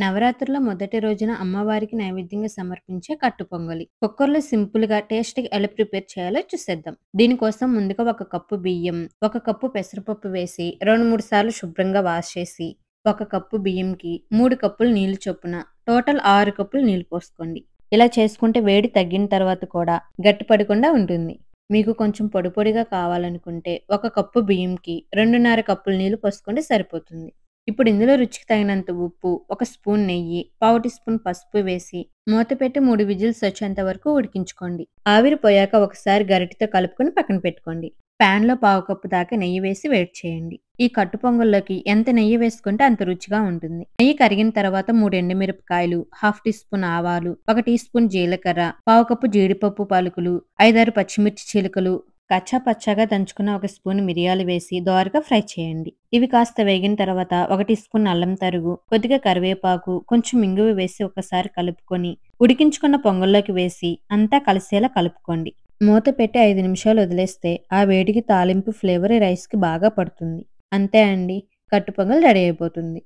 నవరాత్రుల మొదటి రోజున అమ్మవారికి నైవేద్యంగా సమర్పించే కట్టు పొంగలి. కుక్కర్‌లో సింపుల్‌గా, టేస్టీగా ఎలా ప్రిపేర్ చేయాలో చూసేద్దాం. దీనికోసం ముందుగా ఒక కప్పు బియ్యం, ఒక కప్పు పెసరపప్పు వేసి 2, 3 సార్లు శుభ్రంగా వాష్ చేసి, ఒక కప్పు బియ్యంకి 3 కప్పులు నీళ్లు చొప్పున టోటల్ 6 కప్పులు నీళ్లు పోసుకోండి. ఇలా చేసుకుంటే వేడి తగ్గిన తర్వాత కూడా గట్టిపడకుండా ఉంటుంది. మీకు కొంచెం పొడి పొడిగా కావాలనుకుంటే ఒక కప్పు బియ్యంకి 2:30 కప్పులు నీళ్లు పోసుకుంటే సరిపోతుంది. ఇప్పుడు ఇందులో రుచికి తగినంత ఉప్పు, ఒక స్పూన్ నెయ్యి, పావు టీ స్పూన్ పసుపు వేసి మూత పెట్టి 3 విజిల్స్ వచ్చేంత వరకు ఉడికించుకోండి. ఆవిరి పోయాక ఒకసారి గరిటెతో కలుపుకొని పక్కన పెట్టుకోండి. పాన్‌లో పావు కప్పు దాకా నెయ్యి వేసి వేడి చేయండి. ఈ కట్టు పొంగల్లోకి ఎంత నెయ్యి వేసుకుంటే అంత రుచిగా ఉంటుంది. నెయ్యి కరిగిన తర్వాత 3 ఎండుమిరపకాయలు, హాఫ్ టీ స్పూన్ ఆవాలు, 1 టీ స్పూన్ జీలకర్ర, పావు కప్పు జీడిపప్పు పలుకులు, 5, 6 పచ్చిమిర్చి చిలుకలు, కచ్చా పచ్చాగా దంచుకున్న ఒక స్పూన్ మిరియాలు వేసి దోరగా ఫ్రై చేయండి. ఇవి కాస్త వేగిన తర్వాత 1 టీ స్పూన్ అల్లం తరుగు, కొద్దిగా కరివేపాకు, కొంచెం ఇంగువ వేసి ఒకసారి కలుపుకొని ఉడికించుకున్న పొంగల్లోకి వేసి అంతా కలిసేలా కలుపుకోండి. మూత పెట్టి 5 నిమిషాలు వదిలేస్తే ఆ వేడికి తాలింపు ఫ్లేవర్ రైస్‌కి బాగా పడుతుంది. అంతే అండి. కట్టు పొంగల్ రెడీ అయిపోతుంది.